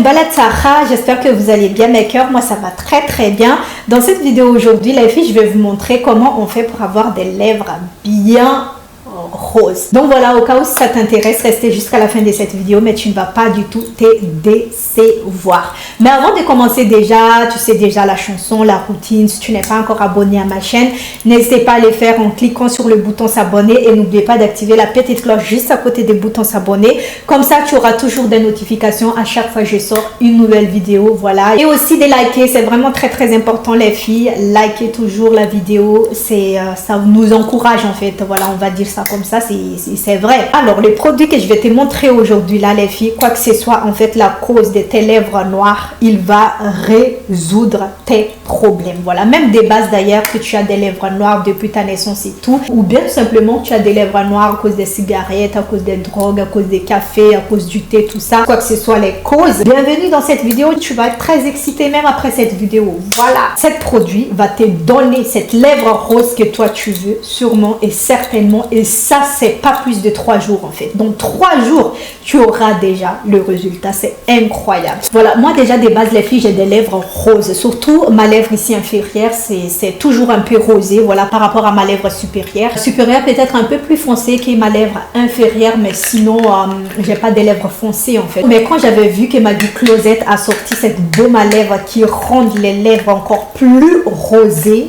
balade Sarah, j'espère que vous allez bien mes cœurs, moi ça va très bien. Dans cette vidéo aujourd'hui les filles, je vais vous montrer comment on fait pour avoir des lèvres bien rose. Donc voilà, au cas où ça t'intéresse, restez jusqu'à la fin de cette vidéo, mais tu ne vas pas du tout te décevoir. Mais avant de commencer déjà, tu sais déjà la chanson, la routine. Si tu n'es pas encore abonné à ma chaîne, n'hésitez pas à le faire en cliquant sur le bouton s'abonner et n'oubliez pas d'activer la petite cloche juste à côté des boutons s'abonner. Comme ça, tu auras toujours des notifications à chaque fois que je sors une nouvelle vidéo. Voilà. Et aussi de liker, c'est vraiment très important les filles. Likez toujours la vidéo, ça nous encourage en fait. Voilà, on va dire ça comme ça, c'est vrai. Alors, les produits que je vais te montrer aujourd'hui là, les filles, quoi que ce soit en fait la cause de tes lèvres noires, il va résoudre tes problèmes. Voilà, même des bases d'ailleurs que tu as des lèvres noires depuis ta naissance et tout, ou bien simplement tu as des lèvres noires à cause des cigarettes, à cause des drogues, à cause des cafés, à cause du thé, tout ça, quoi que ce soit les causes. Bienvenue dans cette vidéo, tu vas être très excité même après cette vidéo. Voilà, cet produit va te donner cette lèvre rose que toi tu veux, sûrement et certainement, et ça c'est pas plus de 3 jours en fait. Donc 3 jours tu auras déjà le résultat, c'est incroyable. Voilà, moi déjà des bases les filles, j'ai des lèvres roses, surtout ma lèvre ici inférieure, c'est toujours un peu rosé, voilà, par rapport à ma lèvre supérieure peut-être un peu plus foncé que ma lèvre inférieure, mais sinon j'ai pas des lèvres foncées en fait. Mais quand j'avais vu que Maggie Closet a sorti cette baume à lèvres qui rend les lèvres encore plus rosées,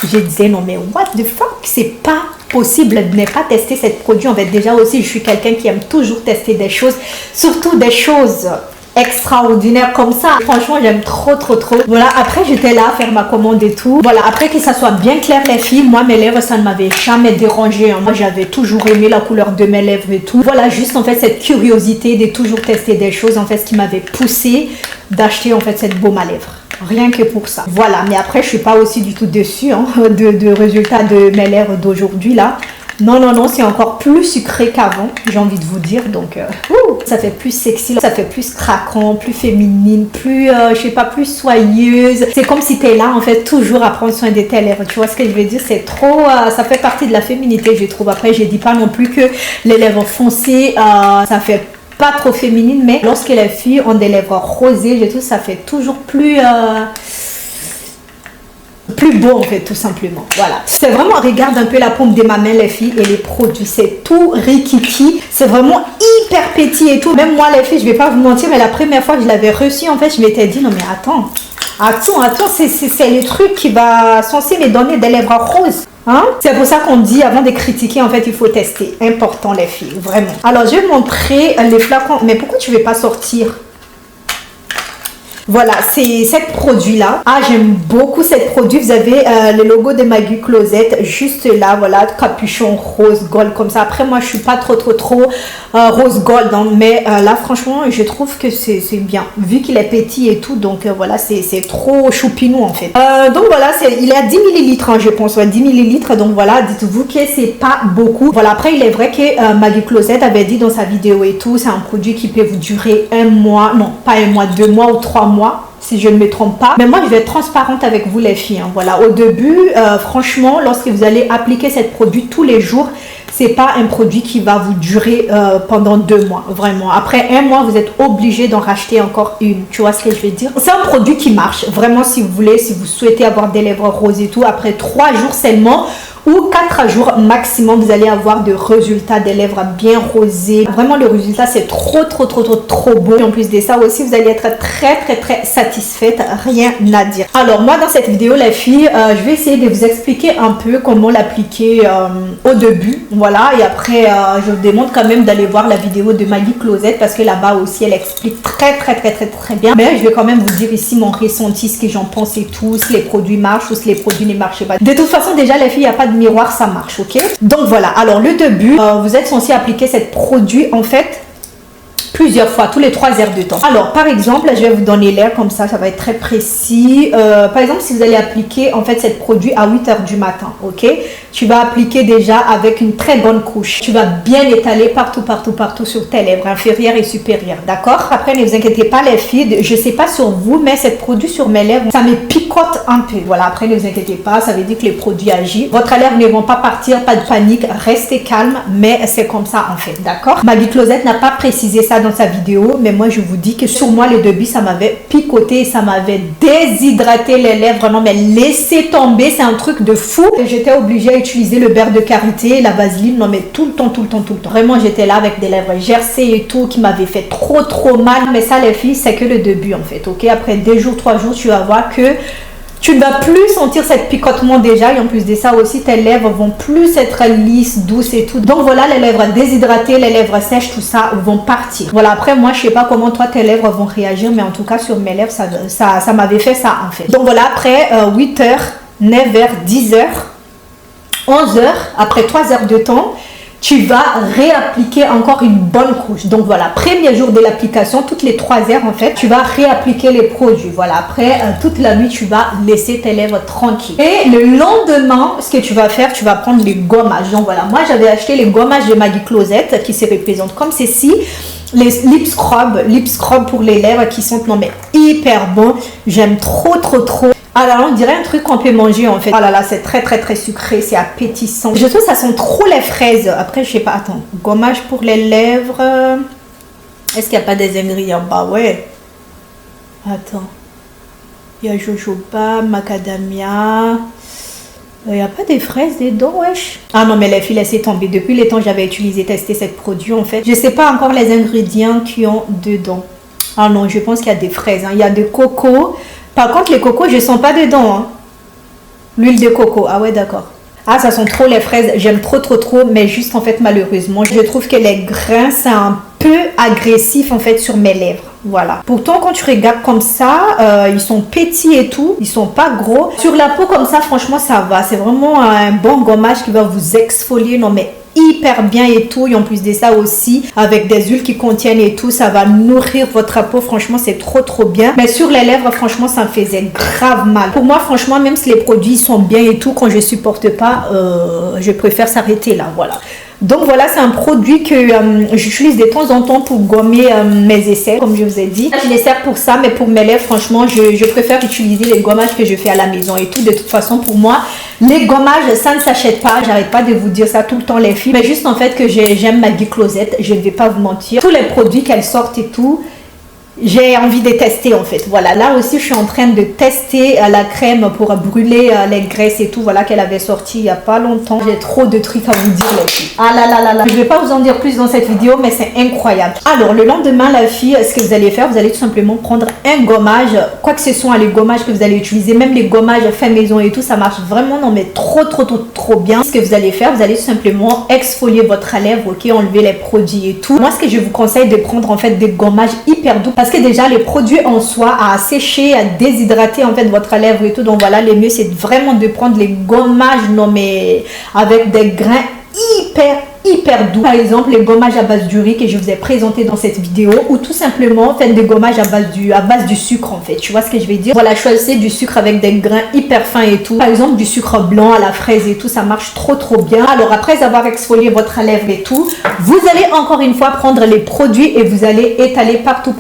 je disais non mais what the fuck, c'est pas possible de ne pas tester cette produit. En fait, déjà aussi je suis quelqu'un qui aime toujours tester des choses, surtout des choses extraordinaires comme ça. Franchement j'aime trop. Voilà, après j'étais là à faire ma commande et tout. Voilà, après que ça soit bien clair les filles, moi mes lèvres ça ne m'avait jamais dérangé, hein. Moi j'avais toujours aimé la couleur de mes lèvres et tout. Voilà, juste en fait cette curiosité de toujours tester des choses en fait, ce qui m'avait poussé d'acheter en fait cette baume à lèvres. Rien que pour ça. Voilà, mais après je suis pas aussi du tout déçue hein, de résultats de mes lèvres d'aujourd'hui là. Non, c'est encore plus sucré qu'avant, j'ai envie de vous dire. Donc ça fait plus sexy, ça fait plus craquant, plus féminine, plus je sais pas, plus soyeuse. C'est comme si tu es là en fait toujours à prendre soin de tes lèvres. Tu vois ce que je veux dire? C'est trop ça fait partie de la féminité, je trouve. Après je dis pas non plus que les lèvres foncées ça fait pas trop féminine, mais lorsque les filles ont des lèvres rosées, je trouve ça fait toujours plus beau en fait, tout simplement. Voilà, c'est vraiment, regarde un peu la paume de ma main les filles et les produits, c'est tout rikiki, c'est vraiment hyper petit et tout. Même moi les filles, je vais pas vous mentir, mais la première fois que je l'avais reçu en fait, je m'étais dit non mais attends, c'est le truc qui va censé me donner des lèvres roses. Hein? C'est pour ça qu'on dit avant de critiquer en fait il faut tester. Important les filles, vraiment. Alors je vais montrer les flacons. Mais pourquoi tu ne veux pas sortir? Voilà, c'est cette produit là. Ah, j'aime beaucoup cette produit. Vous avez le logo de Maggie Closet juste là, voilà, capuchon rose gold comme ça. Après moi je suis pas trop rose gold hein, mais là franchement je trouve que c'est bien vu qu'il est petit et tout. Donc voilà, c'est trop choupinou en fait. Donc voilà, il est à 10 ml hein, je pense, ouais, 10 ml. Donc voilà, dites-vous que c'est pas beaucoup. Voilà, après il est vrai que Maggie Closet avait dit dans sa vidéo et tout, c'est un produit qui peut vous durer 1 mois, non pas 1 mois, 2 mois ou 3 mois si je ne me trompe pas. Mais moi je vais être transparente avec vous les filles hein. Voilà, au début franchement lorsque vous allez appliquer cette produit tous les jours, c'est pas un produit qui va vous durer pendant 2 mois vraiment. Après 1 mois vous êtes obligé d'en racheter encore une. Tu vois ce que je veux dire? C'est un produit qui marche vraiment si vous voulez, si vous souhaitez avoir des lèvres roses et tout. Après 3 jours seulement ou 4 jours maximum, vous allez avoir de résultats des lèvres bien rosées. Vraiment le résultat c'est trop beau. Et en plus de ça aussi vous allez être très satisfaite, rien à dire. Alors moi dans cette vidéo les filles, je vais essayer de vous expliquer un peu comment l'appliquer au début. Voilà, et après je vous demande quand même d'aller voir la vidéo de Maggie Closet parce que là-bas aussi elle explique très bien. Mais je vais quand même vous dire ici mon ressenti, ce que j'en pense et tout, si les produits marchent ou si les produits ne marchent pas. De toute façon déjà les filles, il n'y a pas de miroir, ça marche, ok? Donc voilà, alors le début, vous êtes censé appliquer cette produit en fait plusieurs fois, tous les 3 heures de temps. Alors par exemple, je vais vous donner l'air comme ça va être très précis. Par exemple, si vous allez appliquer en fait cette produit à 8 heures du matin, ok? tu vas appliquer déjà avec une très bonne couche. Tu vas bien étaler partout sur tes lèvres inférieures et supérieures, d'accord? Après, ne vous inquiétez pas les filles, je sais pas sur vous, mais ce produit sur mes lèvres, ça me picote un peu. Voilà, après ne vous inquiétez pas, ça veut dire que les produits agissent. Votre lèvres ne vont pas partir, pas de panique, restez calme, mais c'est comme ça en fait, d'accord? Maggie Closet n'a pas précisé ça dans sa vidéo, mais moi je vous dis que sur moi le début ça m'avait picoté, ça m'avait déshydraté les lèvres, vraiment, mais laissez tomber, c'est un truc de fou. J'étais obligée à utiliser le beurre de karité, la vaseline, non mais tout le temps. Vraiment j'étais là avec des lèvres gercées et tout qui m'avaient fait trop mal, mais ça les filles c'est que le début en fait, ok? Après 2 jours, 3 jours, tu vas voir que tu ne vas plus sentir cette picotement déjà, et en plus de ça aussi tes lèvres vont plus être lisses, douces et tout. Donc voilà, les lèvres déshydratées, les lèvres sèches, tout ça vont partir. Voilà, après moi je sais pas comment toi tes lèvres vont réagir, mais en tout cas sur mes lèvres ça m'avait fait ça en fait. Donc voilà, après 8h, 9h, 10h, 11h, après 3 heures de temps, tu vas réappliquer encore une bonne couche. Donc voilà, premier jour de l'application, toutes les 3 heures en fait, tu vas réappliquer les produits. Voilà, après toute la nuit, tu vas laisser tes lèvres tranquilles. Et le lendemain, ce que tu vas faire, tu vas prendre les gommages. Donc voilà, moi j'avais acheté les gommages de Maggie Closet qui se représentent comme ceci. Les lip scrub pour les lèvres qui sont non mais hyper bons. J'aime trop. Alors on dirait un truc qu'on peut manger en fait. Oh là là, c'est très sucré, c'est appétissant. Je trouve que ça sent trop les fraises. Après je sais pas, attends, gommage pour les lèvres. Est-ce qu'il n'y a pas des ingrédients? Bah ouais. Attends. Il y a jojoba, macadamia. Il n'y a pas des fraises dedans, wesh. Ah non, mais les filles, laissez tomber. Depuis les temps j'avais testé ce produit en fait. Je sais pas encore les ingrédients qui ont dedans. Ah non, je pense qu'il y a des fraises. Hein. Il y a de coco. Par contre, les cocos, je sens pas dedans. Hein. L'huile de coco. Ah ouais, d'accord. Ah, ça sent trop les fraises. J'aime trop. Mais juste, en fait, malheureusement, je trouve que les grains, c'est un peu agressif, en fait, sur mes lèvres. Voilà. Pourtant, quand tu regardes comme ça, ils sont petits et tout. Ils sont pas gros. Sur la peau, comme ça, franchement, ça va. C'est vraiment un bon gommage qui va vous exfolier. Non, mais hyper bien et tout, et en plus de ça aussi avec des huiles qui contiennent et tout, ça va nourrir votre peau. Franchement c'est trop bien, mais sur les lèvres franchement ça me faisait grave mal. Pour moi franchement, même si les produits sont bien et tout, quand je supporte pas, je préfère s'arrêter là. Voilà. Donc voilà, c'est un produit que j'utilise de temps en temps pour gommer mes essais, comme je vous ai dit. Je les sers pour ça, mais pour mes lèvres, franchement, je préfère utiliser les gommages que je fais à la maison et tout. De toute façon, pour moi, les gommages, ça ne s'achète pas. J'arrête pas de vous dire ça tout le temps, les filles. Mais juste en fait que j'aime Maggie Closet, je ne vais pas vous mentir. Tous les produits qu'elle sort et tout, j'ai envie de tester en fait. Voilà, là aussi je suis en train de tester la crème pour brûler les graisses et tout, voilà, qu'elle avait sorti il n'y a pas longtemps. J'ai trop de trucs à vous dire les filles. Ah là, je vais pas vous en dire plus dans cette vidéo, mais c'est incroyable. Alors le lendemain la fille, ce que vous allez faire, vous allez tout simplement prendre un gommage, quoi que ce soit les gommages que vous allez utiliser, même les gommages fait maison et tout, ça marche vraiment non mais trop bien. Ce que vous allez faire, vous allez tout simplement exfolier votre lèvre, ok, enlever les produits et tout. Moi ce que je vous conseille de prendre en fait des gommages hyper doux, parce que déjà les produits en soi à sécher, à déshydrater en fait votre lèvre et tout. Donc voilà, le mieux c'est vraiment de prendre les gommages non mais avec des grains hyper doux. Par exemple les gommages à base du riz que je vous ai présenté dans cette vidéo, ou tout simplement faites des gommages à base du sucre en fait. Tu vois ce que je vais dire? Voilà, choisissez du sucre avec des grains hyper fins et tout. Par exemple du sucre blanc à la fraise et tout, ça marche trop bien. Alors après avoir exfolié votre lèvre et tout, vous allez encore une fois prendre les produits et vous allez étaler partout.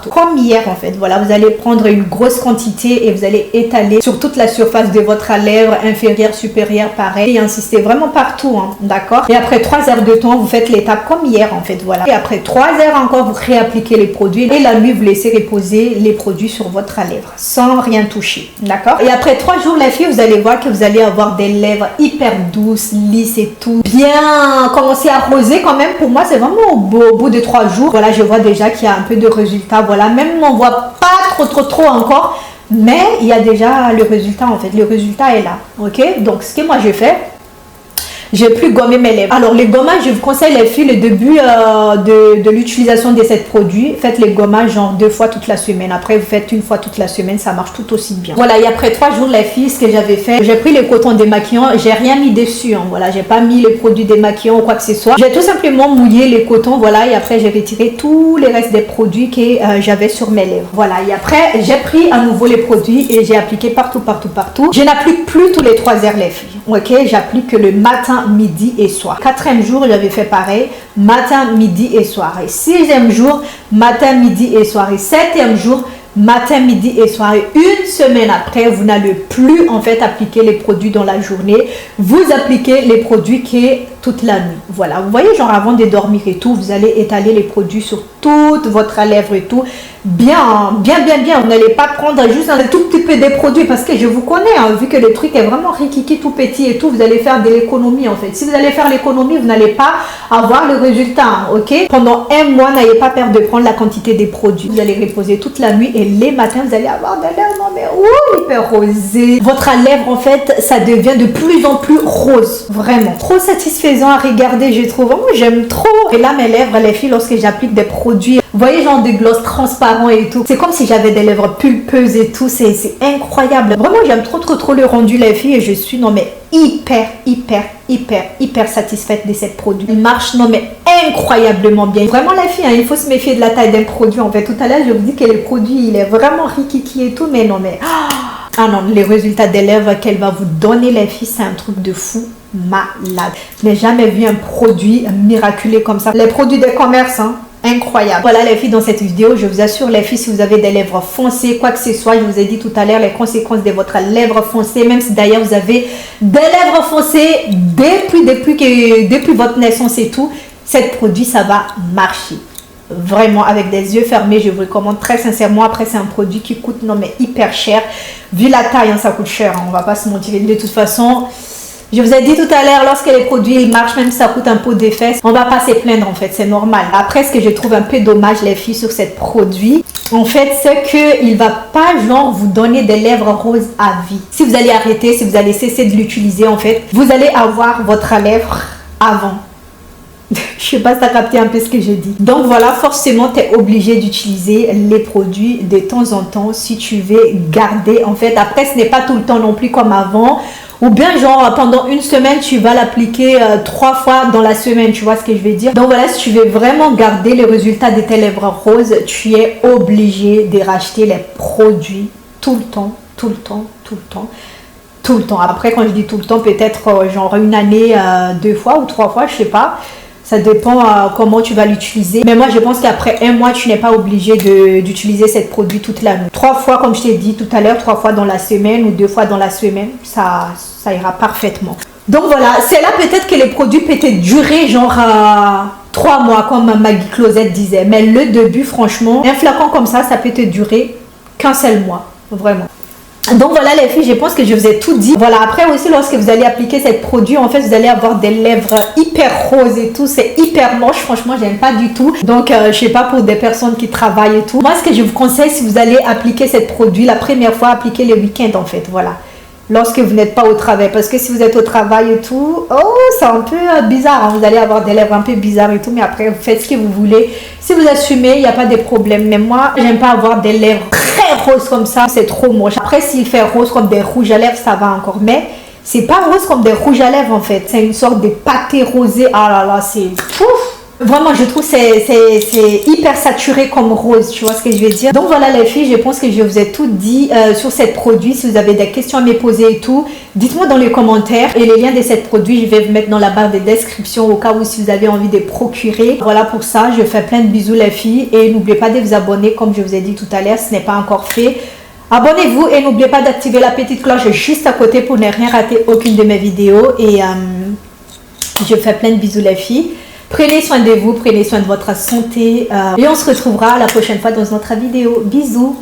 Comme hier en fait. Voilà, vous allez prendre une grosse quantité et vous allez étaler sur toute la surface de votre lèvre, inférieure, supérieure, pareil, et insister vraiment partout, hein, d'accord? Et après 3 heures de temps, vous faites l'étape comme hier en fait, voilà. Et après 3 heures encore, vous réappliquez les produits et la nuit, vous laissez reposer les produits sur votre lèvre sans rien toucher, d'accord? Et après 3 jours, la fille, vous allez voir que vous allez avoir des lèvres hyper douces, lisses et tout, bien commencer à arroser quand même. Pour moi, c'est vraiment au bout de 3 jours. Voilà, je vois déjà qu'il y a un peu de résultat. Voilà, même on voit pas trop encore, mais il y a déjà le résultat en fait. Le résultat est là, ok? Donc ce que moi je fais, j'ai plus gommé mes lèvres. Alors les gommages, je vous conseille les filles, le début de l'utilisation de ces produits, faites les gommages genre 2 fois toute la semaine. Après vous faites 1 fois toute la semaine, ça marche tout aussi bien. Voilà, et après 3 jours les filles, ce que j'avais fait, j'ai pris le coton démaquillant, j'ai rien mis dessus, hein. Voilà, j'ai pas mis les produits démaquillants ou quoi que ce soit. J'ai tout simplement mouillé les cotons, voilà, et après j'ai retiré tous les restes des produits que j'avais sur mes lèvres. Voilà, et après j'ai pris à nouveau les produits et j'ai appliqué partout. Je n'applique plus tous les 3 heures les filles, ok? J'applique le matin, midi et soir. 4e jour, j'avais fait pareil, matin, midi et soir. Et 6e jour, matin, midi et soir. Et 7e jour, matin, midi et soir. Et 1 semaine après, vous n'allez plus en fait appliquer les produits dans la journée. Vous appliquez les produits qui est toute la nuit. Voilà, vous voyez, genre avant de dormir et tout, vous allez étaler les produits sur toute votre lèvre et tout. Bien. Vous n'allez pas prendre juste un tout petit peu des produits parce que je vous connais, hein, vu que le truc est vraiment rikiki tout petit et tout, vous allez faire de l'économie en fait. Si vous allez faire l'économie, vous n'allez pas avoir le résultat, ok? Pendant 1 mois, n'ayez pas peur de prendre la quantité des produits. Vous allez reposer toute la nuit et les matins, vous allez avoir des lèvres, non mais hyper rosé. Votre lèvre en fait, ça devient de plus en plus rose, vraiment. Trop satisfaisant à regarder, je trouve. Moi, j'aime trop. Et là, mes lèvres, les filles, lorsque j'applique des produits, vous voyez, genre des gloss transparents et tout. C'est comme si j'avais des lèvres pulpeuses et tout. C'est incroyable. Vraiment, j'aime trop le rendu, les filles. Et je suis, non mais, hyper satisfaite de cette produit. Il marche, non mais, incroyablement bien. Vraiment, les filles, hein, il faut se méfier de la taille d'un produit. En fait, tout à l'heure, je vous dis que le produit, il est vraiment rikiki et tout. Mais non, mais... Ah non, les résultats des lèvres qu'elle va vous donner, les filles, c'est un truc de fou malade. Je n'ai jamais vu un produit miraculeux comme ça. Les produits des commerces, hein, incroyable. Voilà les filles, dans cette vidéo, je vous assure les filles, si vous avez des lèvres foncées, quoi que ce soit, je vous ai dit tout à l'heure les conséquences de votre lèvre foncée, même si d'ailleurs vous avez des lèvres foncées depuis votre naissance et tout, cet produit, ça va marcher. Vraiment, avec des yeux fermés, je vous recommande très sincèrement. Après, c'est un produit qui coûte, non mais hyper cher. Vu la taille, hein, ça coûte cher, hein, on va pas se mentir. De toute façon, je vous ai dit tout à l'heure, lorsque les produits ils marchent, même si ça coûte un pot des fesses, on va pas se plaindre en fait, c'est normal. Après, ce que je trouve un peu dommage, les filles, sur ce produit, en fait, c'est qu'il va pas genre vous donner des lèvres roses à vie. Si vous allez arrêter, si vous allez cesser de l'utiliser, en fait, vous allez avoir votre lèvre avant. Je sais pas si tu as capté un peu ce que je dis. Donc voilà, forcément, tu es obligé d'utiliser les produits de temps en temps si tu veux garder. En fait, après, ce n'est pas tout le temps non plus comme avant. Ou bien genre pendant 1 semaine, tu vas l'appliquer 3 fois dans la semaine. Tu vois ce que je veux dire? Donc voilà, si tu veux vraiment garder le résultat de tes lèvres roses, tu es obligé de racheter les produits tout le temps. Après, quand je dis tout le temps, peut-être genre 1 année, 2 fois ou 3 fois, je sais pas. Ça dépend comment tu vas l'utiliser. Mais moi, je pense qu'après 1 mois, tu n'es pas obligé d'utiliser ce produit toute la nuit. 3 fois, comme je t'ai dit tout à l'heure, 3 fois dans la semaine ou 2 fois dans la semaine, ça ira parfaitement. Donc voilà, c'est là peut-être que les produits peut-être durer genre 3 mois, comme Maggie Closet disait. Mais le début, franchement, un flacon comme ça peut te durer qu'un seul mois. Vraiment. Donc voilà les filles, je pense que je vous ai tout dit. Voilà, après aussi lorsque vous allez appliquer ce produit, en fait vous allez avoir des lèvres hyper roses et tout. C'est hyper moche, franchement j'aime pas du tout. Donc je sais pas, pour des personnes qui travaillent et tout. Moi ce que je vous conseille, si vous allez appliquer ce produit, la première fois, appliquez le week-end en fait, voilà. Lorsque vous n'êtes pas au travail, parce que si vous êtes au travail et tout, c'est un peu bizarre, hein. Vous allez avoir des lèvres un peu bizarres et tout, mais après vous faites ce que vous voulez. Si vous assumez, il n'y a pas de problème. Mais moi, j'aime pas avoir des lèvres très roses comme ça, c'est trop moche. Après, s'il fait rose comme des rouges à lèvres, ça va encore, mais c'est pas rose comme des rouges à lèvres en fait, c'est une sorte de pâté rosé. Ah là là, c'est ouf. Vraiment, je trouve c'est hyper saturé comme rose, tu vois ce que je veux dire. Donc voilà les filles, je pense que je vous ai tout dit sur ce produit. Si vous avez des questions à me poser et tout, dites-moi dans les commentaires. Et les liens de ce produit, je vais vous mettre dans la barre de description au cas où si vous avez envie de procurer. Voilà pour ça, je fais plein de bisous les filles. Et n'oubliez pas de vous abonner comme je vous ai dit tout à l'heure, ce n'est pas encore fait. Abonnez-vous et n'oubliez pas d'activer la petite cloche juste à côté pour ne rien rater aucune de mes vidéos. Et je fais plein de bisous les filles. Prenez soin de vous, prenez soin de votre santé. Et on se retrouvera la prochaine fois dans notre vidéo. Bisous.